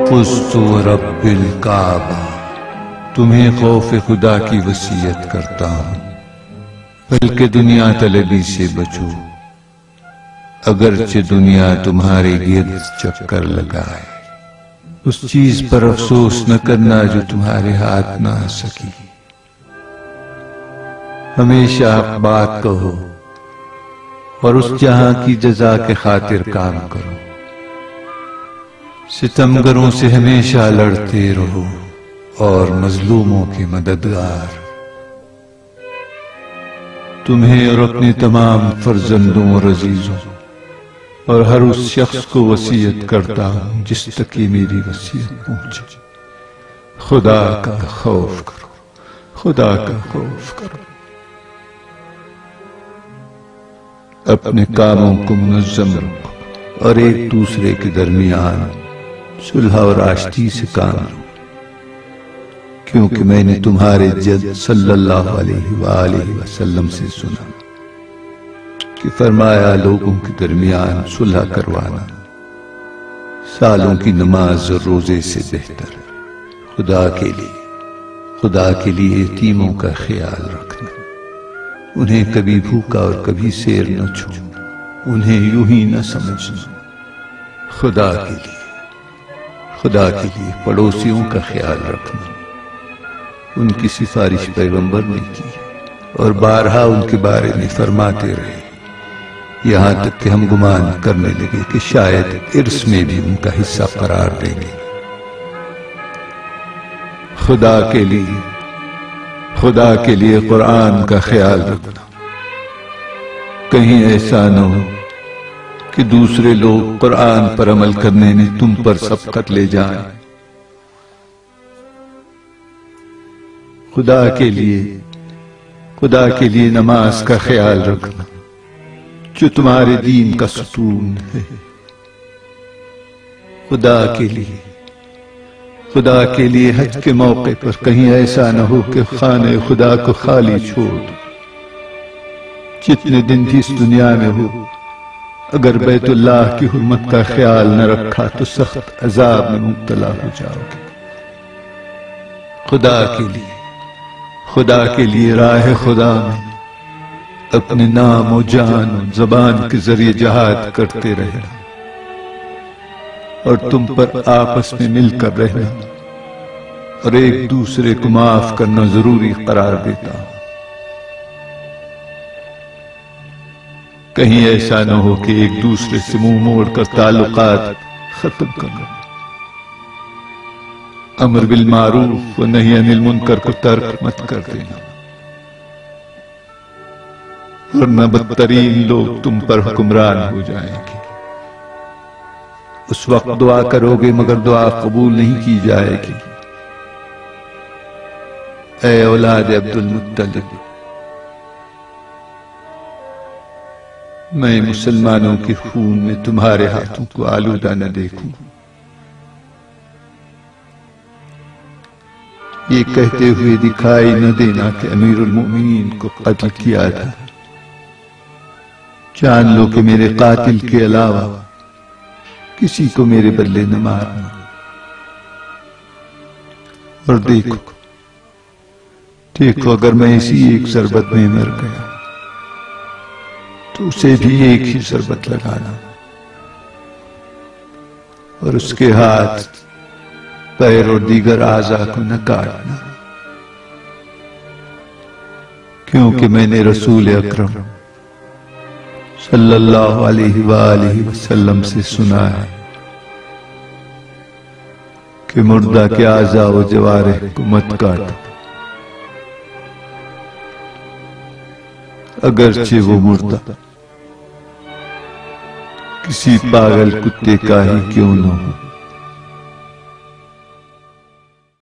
فزت رب الکعبہ، تمہیں خوف خدا کی وصیت کرتا ہوں، بلکہ دنیا طلبی سے بچو، اگرچہ دنیا تمہارے گرد چکر لگائے، اس چیز پر افسوس نہ کرنا جو تمہارے ہاتھ نہ آ سکی، ہمیشہ حق بات کہو اور اس جہاں کی جزا کے خاطر کام کرو، ستمگروں سے ہمیشہ لڑتے رہو اور مظلوموں کے مددگار، تمہیں اور اپنے تمام فرزندوں اور عزیزوں اور ہر اس شخص کو وصیت کرتا ہوں جس تک یہ میری وصیت پہنچے، خدا کا خوف کرو، خدا کا خوف کرو، اپنے کاموں کو منظم رکھو اور ایک دوسرے کے درمیان صلح اور آشتی سے کام لو، کیونکہ میں نے تمہارے جد صلی اللہ علیہ وآلہ وسلم سے سنا کہ فرمایا لوگوں کے درمیان صلح کروانا سالوں کی نماز اور روزے سے بہتر ہے، خدا کے لیے یتیموں کا خیال رکھنا، انہیں کبھی بھوکا اور کبھی سیر نہ چھوڑنا، انہیں یوں ہی نہ سمجھنا، خدا کے لیے پڑوسیوں کا خیال رکھنا، ان کی سفارش پیغمبر نے کی اور بارہا ان کے بارے میں فرماتے رہے، یہاں تک کہ ہم گمان کرنے لگے کہ شاید ارث میں بھی ان کا حصہ قرار دیں گے، خدا کے لیے قرآن کا خیال رکھنا، کہیں ایسا نہ ہو کہ دوسرے لوگ قرآن پر عمل کرنے میں تم پر سبقت لے جائیں، خدا کے لیے نماز کا خیال رکھنا جو تمہارے دین کا ستون ہے، خدا کے لیے حج کے موقع پر کہیں ایسا نہ ہو کہ خانہ خدا کو خالی چھوڑ دو، جتنے دن بھی اس دنیا میں ہو، اگر بیت اللہ کی حرمت کا خیال نہ رکھا تو سخت عذاب میں مبتلا ہو جاؤ گے، خدا کے لیے راہ خدا میں اپنے نام و جان و زبان کے ذریعے جہاد کرتے رہنا اور تم پر آپس میں مل کر رہنا اور ایک دوسرے کو معاف کرنا ضروری قرار دیتا ہوں۔ کہیں ایسا نہ ہو کہ ایک دوسرے سے منہ موڑ کر تعلقات ختم کرنا۔ امر بالمعروف و نہی عن المنکر کو ترک مت کر دینا، ورنہ بدترین لوگ تم پر حکمران ہو جائیں گے۔ اس وقت دعا کرو گے مگر دعا قبول نہیں کی جائے گی۔ اے اولاد عبد المطلب، میں مسلمانوں کے خون میں تمہارے ہاتھوں کو آلودہ نہ دیکھوں۔ یہ کہتے ہوئے دکھائی نہ دینا کہ امیرالمومنین کو قتل کیا تھا۔ جان لو کہ میرے قاتل کے علاوہ کسی کو میرے بدلے نہ مارنا۔ اور دیکھو اگر میں اسی ایک ضربت میں مر گیا تو اسے بھی ایک ہی ضربت لگانا، اور اس کے ہاتھ پیر اور دیگر اعضاء کو نہ کاٹنا، کیونکہ میں نے رسول اکرم صلی اللہ علیہ وآلہ وسلم سے سنا ہے کہ مردہ کے اعضاء و جوارح کو مت کاٹو، اگرچہ وہ مردہ کسی پاگل کتے کا ہی کیوں نہ ہو۔